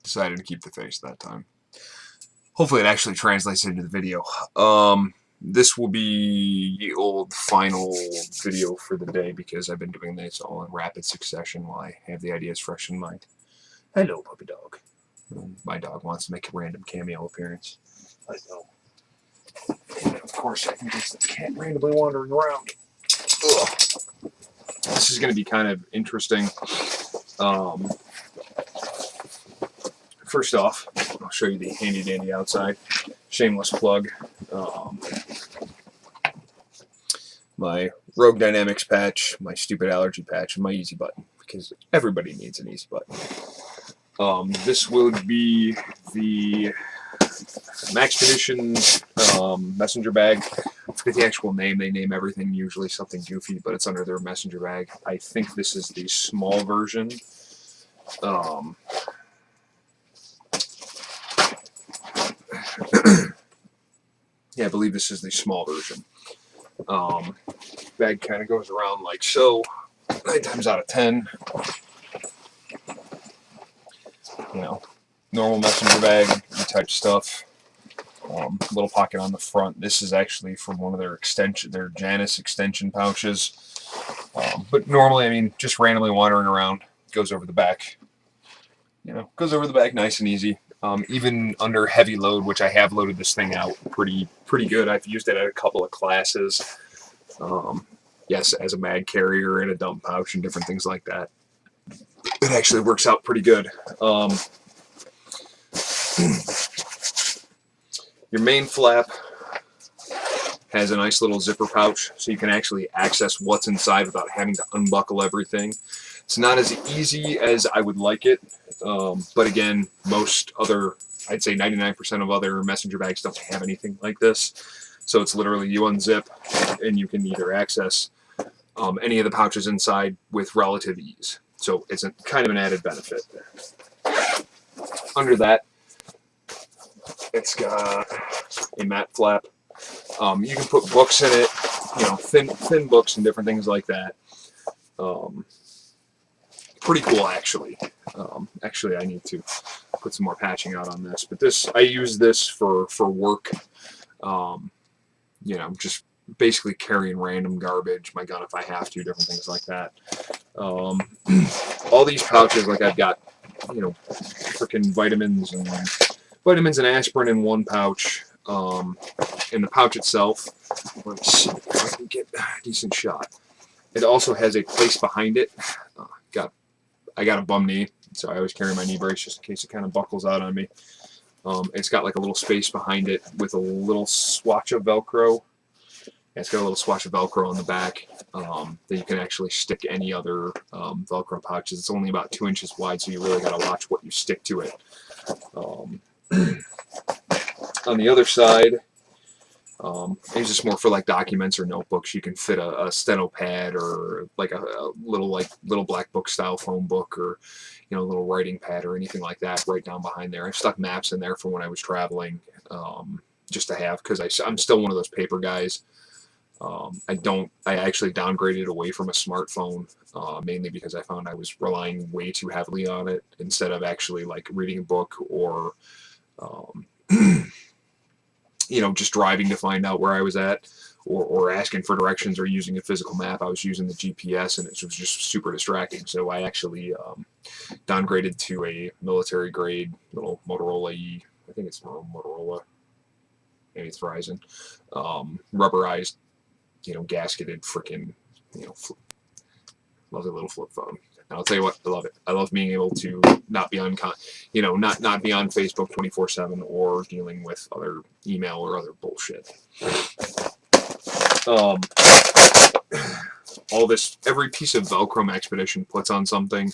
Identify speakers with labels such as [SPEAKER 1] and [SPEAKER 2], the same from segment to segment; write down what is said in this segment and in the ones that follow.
[SPEAKER 1] decided to keep the face that time. Hopefully it actually translates into the video. This will be the old final video for the day because I've been doing this all in rapid succession while I have the ideas fresh in mind. Hello, puppy dog. My dog wants to make a random cameo appearance. I know. And of course, I think it's the cat randomly wandering around. Ugh. This is going to be kind of interesting. First off, I'll show you the handy dandy outside. Shameless plug. My Rogue Dynamics patch, my stupid allergy patch, and my easy button, because everybody needs an easy button. This will be the Maxpedition messenger bag. I forget the actual name. They name everything usually something goofy, but it's under their messenger bag. I think this is the small version. Yeah, I believe this is the small version. Bag kind of goes around like so. 9 times out of 10, you know, normal messenger bag type stuff. Little pocket on the front. This is actually from one of their Janus extension pouches. But normally, I mean, just randomly wandering around, goes over the back. You know, goes over the back nice and easy. Even under heavy load, which I have loaded this thing out pretty good. I've used it at a couple of classes. Yes, as a mag carrier and a dump pouch and different things like that. It actually works out pretty good. Your main flap has a nice little zipper pouch, so you can actually access what's inside without having to unbuckle everything. It's not as easy as I would like it, but again, most other, I'd say 99% of other messenger bags don't have anything like this. So it's literally you unzip and you can either access any of the pouches inside with relative ease. So it's kind of an added benefit. Under that, it's got a mat flap. You can put books in it, you know, thin books and different things like that. Pretty cool, actually. Actually, I need to put some more patching out on this. But this, I use this for work. You know, just basically carrying random garbage, my gun if I have to, different things like that. All these pouches, like I've got, you know, freaking vitamins and aspirin in one pouch. In the pouch itself, let me see if I can get a decent shot. It also has a place behind it. I got a bum knee, so I always carry my knee brace just in case it kind of buckles out on me. It's got like a little space behind it with a little swatch of Velcro. It's got a little swatch of Velcro on the back that you can actually stick any other Velcro pouches. It's only about 2 inches wide, so you really got to watch what you stick to it. On the other side, it's just more for like documents or notebooks. You can fit a steno pad or like a little black book style phone book, or you know, a little writing pad or anything like that right down behind there. I've stuck maps in there for when I was traveling, just to have, because I'm still one of those paper guys. I actually downgraded away from a smartphone, mainly because I found I was relying way too heavily on it instead of actually like reading a book or you know, just driving to find out where I was at, or asking for directions, or using a physical map. I was using the GPS, and it was just super distracting. So I actually downgraded to a military grade little Motorola E. I think it's Motorola. Maybe it's Verizon. Rubberized, you know, gasketed, freaking, you know, lovely little flip phone. And I'll tell you what, I love it. I love being able to not be on, you know, not be on Facebook 24/7 or dealing with other email or other bullshit. All this, every piece of Velcro Maxpedition puts on something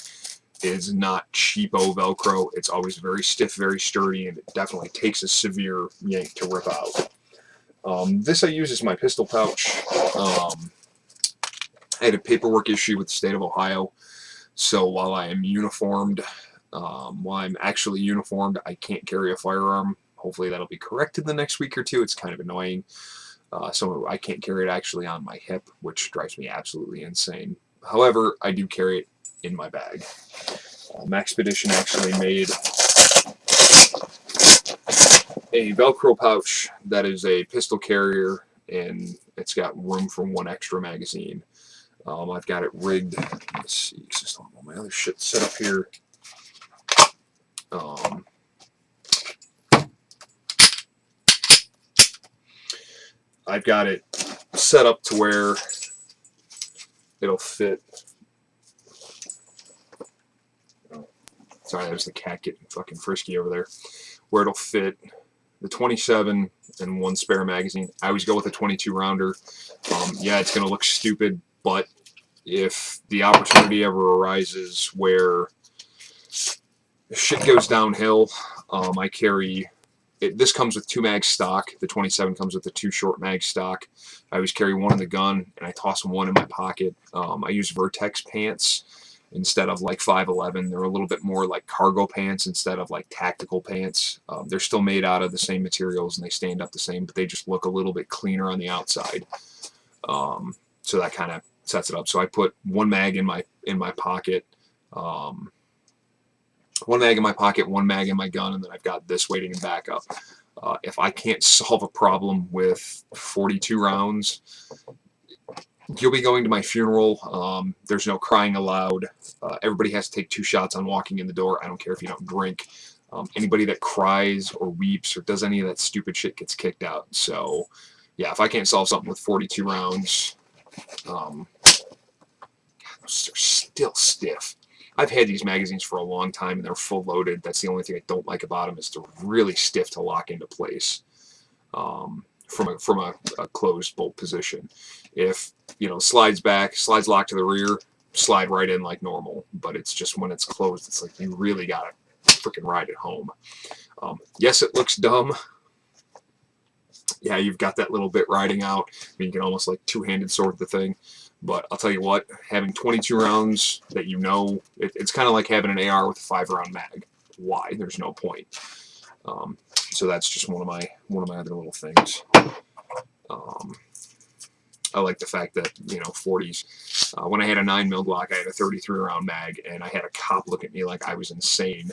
[SPEAKER 1] is not cheapo Velcro. It's always very stiff, very sturdy, and it definitely takes a severe yank to rip out. This I use as my pistol pouch. I had a paperwork issue with the state of Ohio, so while I am uniformed, while I'm actually uniformed, I can't carry a firearm. Hopefully that'll be corrected the next week or two. It's kind of annoying. So I can't carry it actually on my hip, which drives me absolutely insane. However, I do carry it in my bag. Maxpedition actually made a Velcro pouch that is a pistol carrier, and it's got room for one extra magazine. I've got it rigged. Let's see, just all my other shit set up here. I've got it set up to where it'll fit. Oh, sorry, there's the cat getting fucking frisky over there. Where it'll fit the 27 and one spare magazine. I always go with a 22 rounder. Yeah, it's going to look stupid, but if the opportunity ever arises where shit goes downhill, I carry it. This comes with 2 mag stock. The 27 comes with the 2 short mag stock. I always carry one in the gun, and I toss one in my pocket. I use Vertex pants instead of like 511. They're a little bit more like cargo pants instead of like tactical pants. They're still made out of the same materials and they stand up the same, but they just look a little bit cleaner on the outside. So that kind of sets it up. So I put 1 mag in my pocket. 1 mag in my pocket, 1 mag in my gun, and then I've got this waiting in backup. If I can't solve a problem with 42 rounds, you'll be going to my funeral. There's no crying allowed. Everybody has to take 2 shots on walking in the door. I don't care if you don't drink. Anybody that cries or weeps or does any of that stupid shit gets kicked out. So, yeah, if I can't solve something with 42 rounds, those are still stiff. I've had these magazines for a long time, and they're full loaded. That's the only thing I don't like about them, is they're really stiff to lock into place from a closed bolt position. If slides back, slides lock to the rear, slide right in like normal. But it's just when it's closed, it's like you really gotta freaking ride it home. Yes, it looks dumb. Yeah, you've got that little bit riding out. I mean, you can almost like two-handed sword the thing. But I'll tell you what, having 22 rounds that it's kind of like having an AR with a 5-round mag. Why? There's no point. So that's just one of my other little things. I like the fact that 40s. When I had a 9mm Glock, I had a 33-round mag, and I had a cop look at me like I was insane.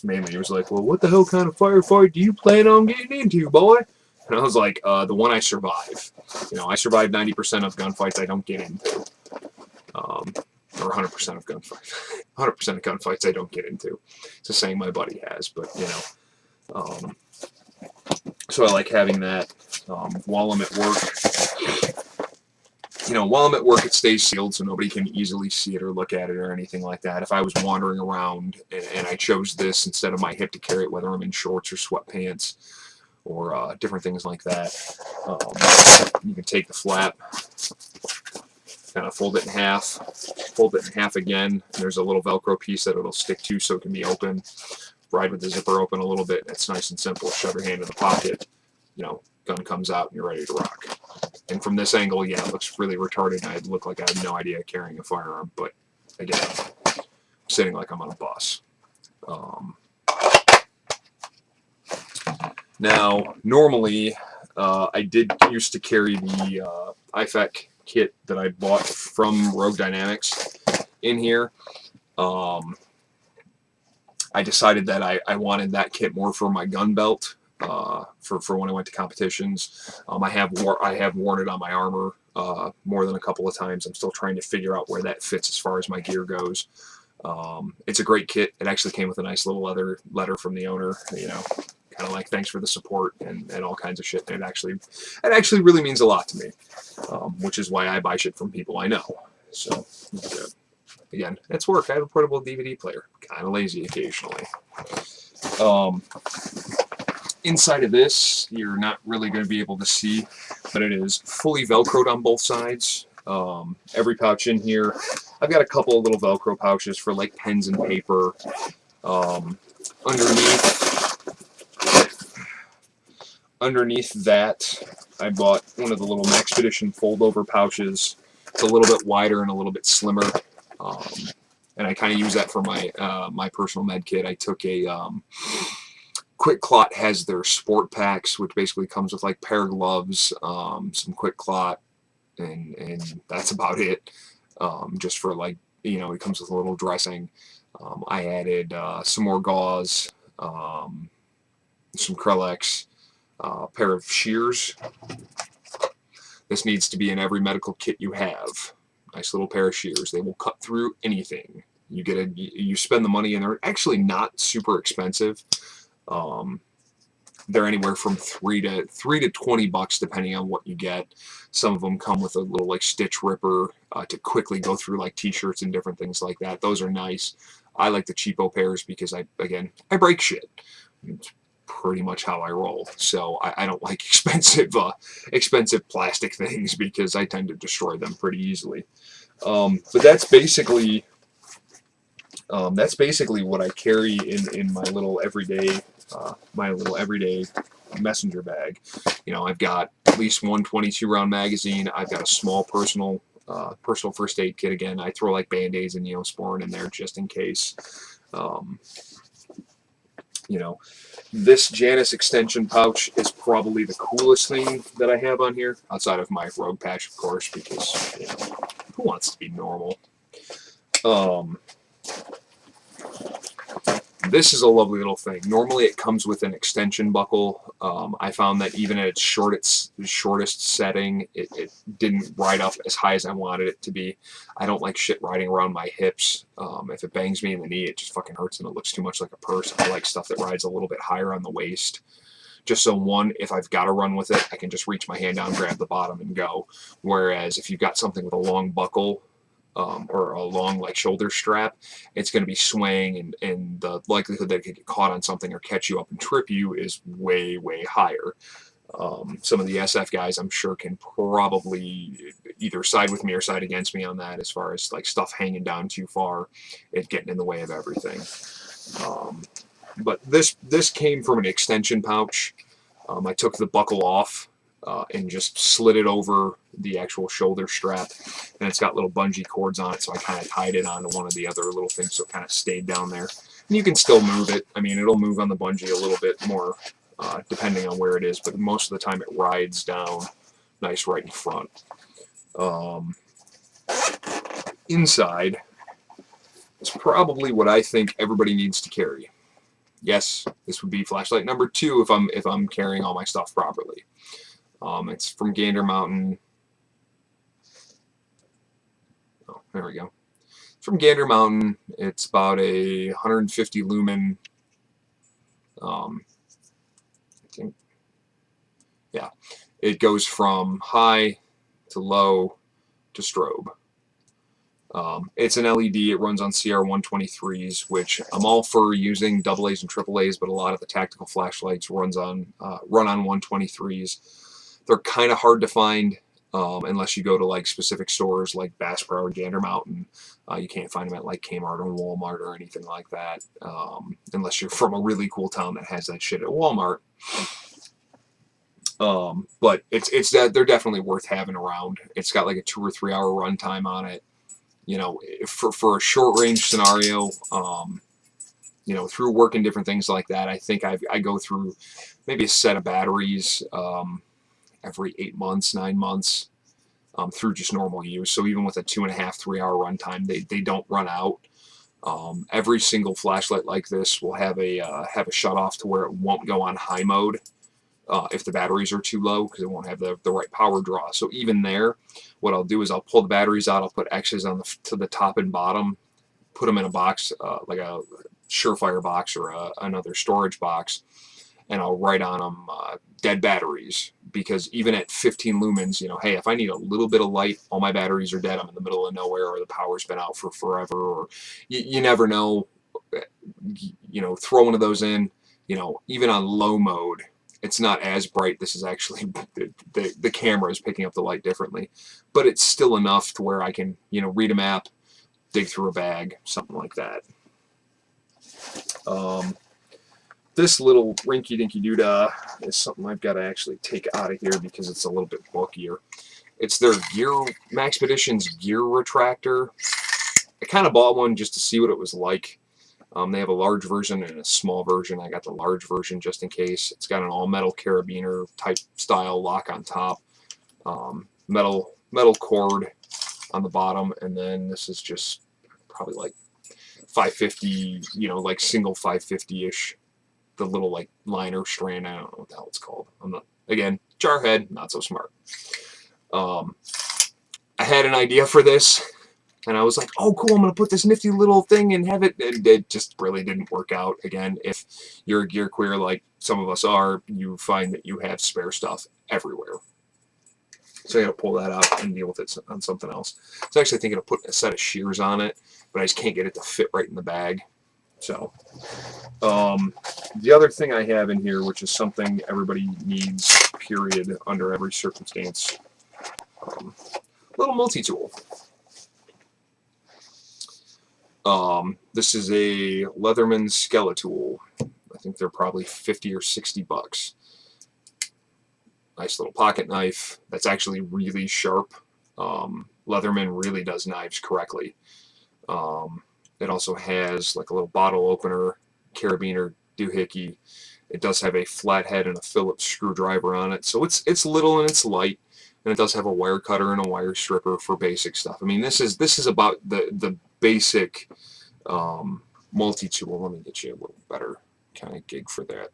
[SPEAKER 1] Mainly, he was like, "Well, what the hell kind of firefight do you plan on getting into, boy?" And I was like, "The one I survive. I survive 90% of gunfights I don't get into, or 100% of gunfights. 100% of gunfights I don't get into." It's a saying my buddy has, but so I like having that while I'm at work. While I'm at work, it stays sealed, so nobody can easily see it or look at it or anything like that. If I was wandering around and I chose this instead of my hip to carry it, whether I'm in shorts or sweatpants or different things like that, you can take the flap, kind of fold it in half again. And there's a little Velcro piece that it'll stick to so it can be open. Ride with the zipper open a little bit. It's nice and simple. Shove your hand in the pocket. Gun comes out and you're ready to rock. And from this angle, yeah, it looks really retarded. I look like I have no idea carrying a firearm, but again, I'm sitting like I'm on a bus. Now, normally, I did used to carry the IFAK kit that I bought from Rogue Dynamics in here. I decided that I wanted that kit more for my gun belt. For when I went to competitions. I have worn it on my armor more than a couple of times. I'm still trying to figure out where that fits as far as my gear goes. It's a great kit. It actually came with a nice little letter from the owner, kind of like thanks for the support and all kinds of shit. And it actually really means a lot to me, which is why I buy shit from people I know. So again, it's work. I have a portable DVD player. Kind of lazy occasionally. Inside of this, you're not really going to be able to see, but it is fully Velcroed on both sides. Every pouch in here, I've got a couple of little Velcro pouches for like pens and paper. Underneath that, I bought one of the little Maxpedition fold-over pouches. It's a little bit wider and a little bit slimmer, and I kind of use that for my my personal med kit. I took a Quick Clot has their sport packs, which basically comes with like pair of gloves, some Quick Clot, and that's about it. Just for like, it comes with a little dressing. I added some more gauze, some Krellex, a pair of shears. This needs to be in every medical kit you have. Nice little pair of shears. They will cut through anything. You spend the money, and they're actually not super expensive. They're anywhere from $3 to $20 depending on what you get. Some of them come with a little like stitch ripper to quickly go through like t-shirts and different things like that. Those are nice. I like the cheapo pairs because I break shit. It's pretty much how I roll. So I don't like expensive plastic things because I tend to destroy them pretty easily. But that's basically what I carry in my little everyday messenger bag. You know, I've got at least one 22 round magazine. I've got a small personal first aid kit. Again, I throw like Band-Aids and Neosporin in there just in case. You know, this Janus extension pouch is probably the coolest thing that I have on here, outside of my Rogue patch, of course, because, you know, who wants to be normal? This is a lovely little thing. Normally it comes with an extension buckle. I found that even at its shortest setting, it didn't ride up as high as I wanted it to be. I don't like shit riding around my hips. If it bangs me in the knee, it just fucking hurts and it looks too much like a purse. I like stuff that rides a little bit higher on the waist. Just so, one, if I've got to run with it, I can just reach my hand down, grab the bottom, and go. Whereas if you've got something with a long buckle, or a long like shoulder strap, it's going to be swaying, and the likelihood that it could get caught on something or catch you up and trip you is way, way higher. Some of the SF guys, I'm sure, can probably either side with me or side against me on that, as far as like stuff hanging down too far, it getting in the way of everything. But this came from an extension pouch. I took the buckle off and just slid it over the actual shoulder strap, and it's got little bungee cords on it, so I kind of tied it onto one of the other little things so it kind of stayed down there. And you can still move it. I mean, it'll move on the bungee a little bit more depending on where it is, but most of the time it rides down nice right in front. Inside is probably what I think everybody needs to carry. Yes, this would be flashlight number 2 if I'm carrying all my stuff properly. It's from Gander Mountain. Oh, there we go. It's from Gander Mountain. It's about a 150 lumen. I think, yeah, it goes from high to low to strobe. It's an LED. It runs on CR123s, which I'm all for using AA's and AAA's, but a lot of the tactical flashlights run on 123s. They're kind of hard to find unless you go to like specific stores like Bass Pro or Gander Mountain. You can't find them at like Kmart or Walmart or anything like that, unless you're from a really cool town that has that shit at Walmart. But they're definitely worth having around. It's got like a 2 or 3 hour runtime on it. You know, for a short range scenario, you know, through work and different things like that, I think I go through maybe a set of batteries every 8 months, 9 months, through just normal use. So even with a 2.5, 3 hour runtime, they don't run out. Every single flashlight like this will have a shut off to where it won't go on high mode if the batteries are too low, because it won't have the right power draw. So even there, what I'll do is I'll pull the batteries out, I'll put X's on to the top and bottom, put them in a box, like a Surefire box or another storage box, and I'll write on them dead batteries, because even at 15 lumens, you know, hey, if I need a little bit of light, all my batteries are dead, I'm in the middle of nowhere, or the power's been out for forever, or you never know, you know, throw one of those in, you know, even on low mode, it's not as bright. This is actually, the camera is picking up the light differently, but it's still enough to where I can, you know, read a map, dig through a bag, something like that. This little rinky-dinky doodah is something I've got to actually take out of here because it's a little bit bulkier. It's their Maxpedition's gear retractor. I kind of bought one just to see what it was like. They have a large version and a small version. I got the large version just in case. It's got an all-metal carabiner type style lock on top, metal cord on the bottom, and then this is just probably like 550, you know, like single 550-ish the little like liner strand. I don't know what the hell it's called. I'm not, again, jarhead, not so smart. I had an idea for this, and I was like, oh cool, I'm gonna put this nifty little thing and have it, and it just really didn't work out. Again, if you're a gear queer like some of us are, you find that you have spare stuff everywhere. So I gotta pull that out and deal with it on something else. I was actually thinking of putting a set of shears on it, but I just can't get it to fit right in the bag. So, the other thing I have in here, which is something everybody needs, period, under every circumstance, little multi-tool. This is a Leatherman Skeletool. I think they're probably 50 or 60 bucks. Nice little pocket knife that's actually really sharp. Leatherman really does knives correctly. It also has like a little bottle opener, carabiner, doohickey. It does have a flathead and a Phillips screwdriver on it, so it's little and it's light, and it does have a wire cutter and a wire stripper for basic stuff. I mean, this is about the basic multi-tool. Let me get you a little better kind of gig for that.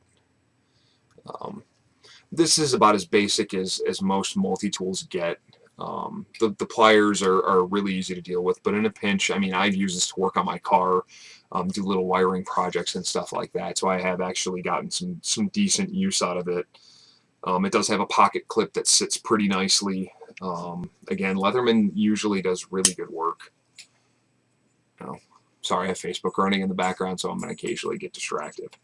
[SPEAKER 1] This is about as basic as most multi-tools get. The pliers are really easy to deal with, but in a pinch, I mean, I've used this to work on my car, do little wiring projects and stuff like that, so I have actually gotten some decent use out of it. It does have a pocket clip that sits pretty nicely. Again, Leatherman usually does really good work. Oh, sorry, I have Facebook running in the background, so I'm going to occasionally get distracted.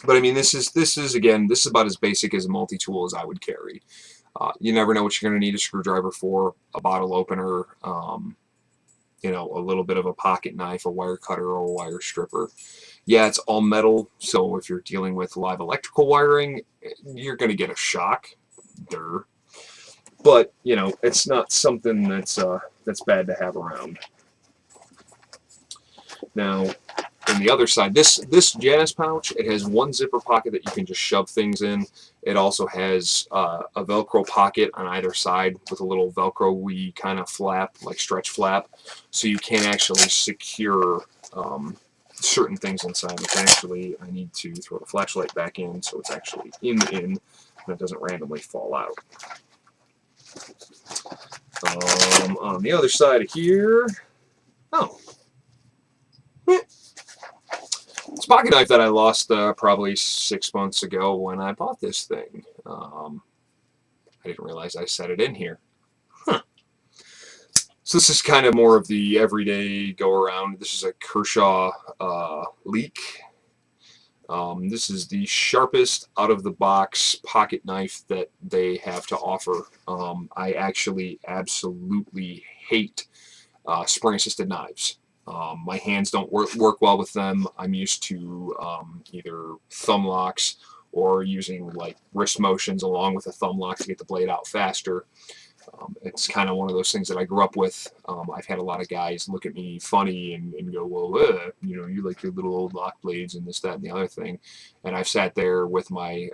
[SPEAKER 1] But I mean, this is again, this is about as basic as a multi-tool as I would carry. You never know what you're going to need a screwdriver for, a bottle opener, you know, a little bit of a pocket knife, a wire cutter, or a wire stripper. Yeah, it's all metal, so if you're dealing with live electrical wiring, you're going to get a shock. Durr. But, you know, it's not something that's bad to have around. Now, on the other side, this Janus pouch, it has one zipper pocket that you can just shove things in. It also has a Velcro pocket on either side with a little Velcro-y kind of flap, like stretch flap, so you can actually secure certain things inside. Which actually, I need to throw the flashlight back in so it's actually in, and it doesn't randomly fall out. On the other side of here, oh. It's a pocket knife that I lost probably 6 months ago when I bought this thing. I didn't realize I set it in here. Huh. So this is kind of more of the everyday go-around. This is a Kershaw Leek. This is the sharpest out-of-the-box pocket knife that they have to offer. I actually absolutely hate spring-assisted knives. My hands don't work well with them. I'm used to either thumb locks or using like wrist motions along with a thumb lock to get the blade out faster. It's kind of one of those things that I grew up with. I've had a lot of guys look at me funny and go, well, you know, you like your little old lock blades and this, that, and the other thing. And I've sat there with my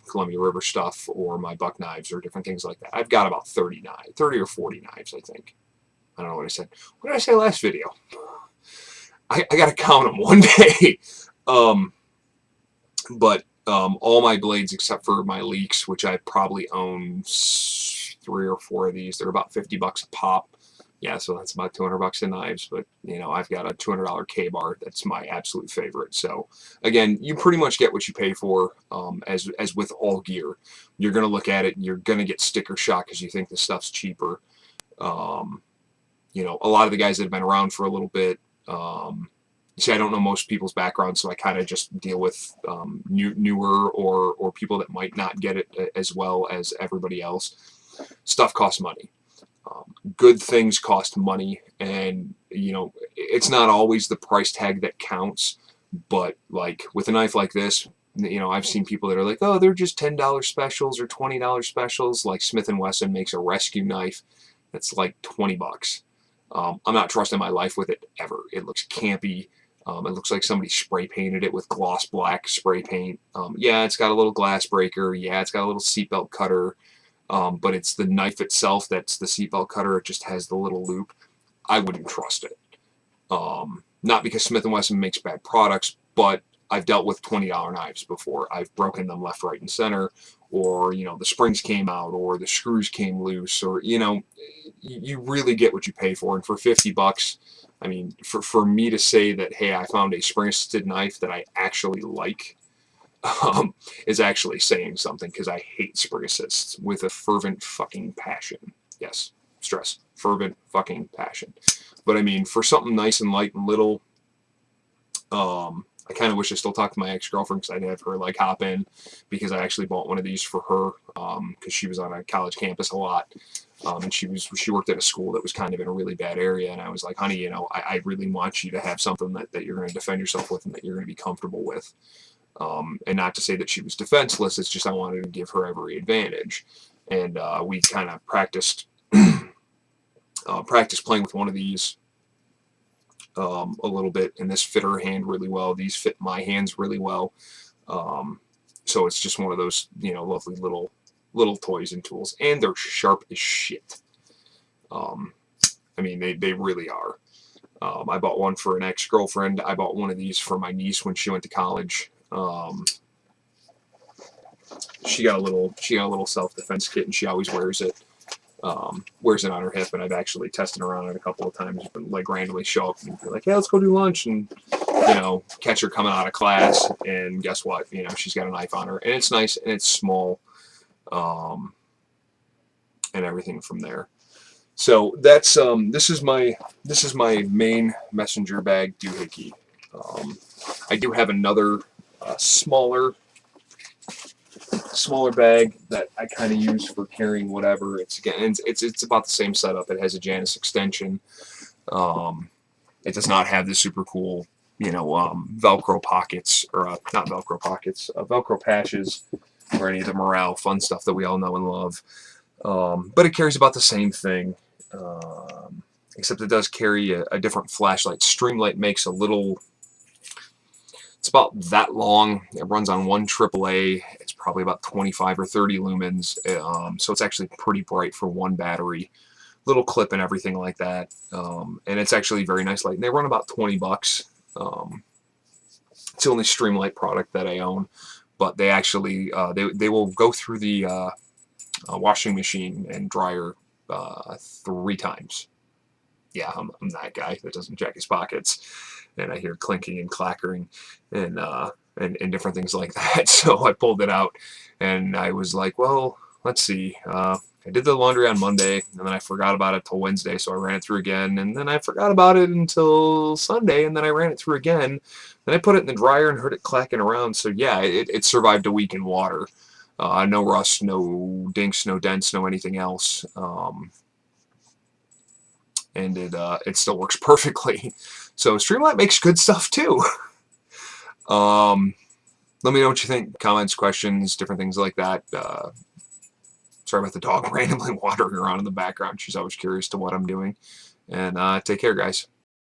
[SPEAKER 1] Columbia River stuff or my buck knives or different things like that. I've got about 30 or 40 knives, I think. I don't know what I said. What did I say last video? I got to count them one day. But all my blades except for my Leeks, which I probably own 3 or 4 of these. They're about 50 bucks a pop. Yeah, so that's about 200 bucks in knives. But, you know, I've got a $200 K-bar. That's my absolute favorite. So, again, you pretty much get what you pay for as with all gear. You're going to look at it and you're going to get sticker shock because you think the stuff's cheaper. You know, a lot of the guys that have been around for a little bit, see, I don't know most people's background, so I kind of just deal with newer or people that might not get it as well as everybody else. Stuff costs money. Good things cost money, and you know, it's not always the price tag that counts, but like with a knife like this, you know, I've seen people that are like, oh, they're just $10 specials or $20 specials. Like Smith & Wesson makes a rescue knife that's like 20 bucks. I'm not trusting my life with it ever. It looks campy. It looks like somebody spray painted it with gloss black spray paint. Yeah, it's got a little glass breaker. Yeah, it's got a little seatbelt cutter. But it's the knife itself that's the seatbelt cutter. It just has the little loop. I wouldn't trust it. Not because Smith & Wesson makes bad products, but I've dealt with $20 knives before. I've broken them left, right, and center, or, you know, the springs came out, or the screws came loose, or, you know, you really get what you pay for. And for 50 bucks, I mean, for me to say that, hey, I found a spring-assisted knife that I actually like, is actually saying something, because I hate spring assists with a fervent fucking passion. Yes, stress, fervent fucking passion. But I mean, for something nice and light and little, I kind of wish I still talked to my ex-girlfriend, because I'd have her like hop in, because I actually bought one of these for her, because she was on a college campus a lot, and she worked at a school that was kind of in a really bad area, and I was like, honey, you know, I really want you to have something that you're going to defend yourself with and that you're going to be comfortable with. And not to say that she was defenseless, it's just I wanted to give her every advantage. And we kind of practiced playing with one of these a little bit, and this fit her hand really well. These fit my hands really well. So it's just one of those, you know, lovely little toys and tools, and they're sharp as shit. I mean, they really are. I bought one for an ex-girlfriend. I bought one of these for my niece when she went to college. She got a little self-defense kit, and she always wears it. Wears it on her hip, and I've actually tested her on it a couple of times, but like randomly show up and be like, "Yeah, let's go do lunch," and you know, catch her coming out of class, and guess what? You know, she's got a knife on her, and it's nice and it's small, and everything from there. So that's this is my main messenger bag doohickey. I do have another smaller bag that I kind of use for carrying whatever. It's about the same setup. It has a Janus extension. It does not have the super cool, you know, Velcro pockets, or not Velcro pockets, Velcro patches, or any of the morale fun stuff that we all know and love. But it carries about the same thing, except it does carry a different flashlight. Streamlight makes a little. It's about that long. It runs on one AAA. It's probably about 25 or 30 lumens. So it's actually pretty bright for one battery. Little clip and everything like that. And it's actually very nice light. And they run about 20 bucks. It's the only Streamlight product that I own. But they actually, they will go through the washing machine and dryer 3 times. Yeah, I'm that guy that doesn't check his pockets, and I hear clinking and clackering and different things like that. So I pulled it out, and I was like, well, let's see. I did the laundry on Monday, and then I forgot about it till Wednesday, so I ran it through again, and then I forgot about it until Sunday, and then I ran it through again. Then I put it in the dryer and heard it clacking around. So yeah, it survived a week in water. No rust, no dinks, no dents, no anything else. And it still works perfectly. So Streamlight makes good stuff too. Let me know what you think. Comments, questions, different things like that. Sorry about the dog randomly wandering around in the background. She's always curious to what I'm doing. And take care, guys.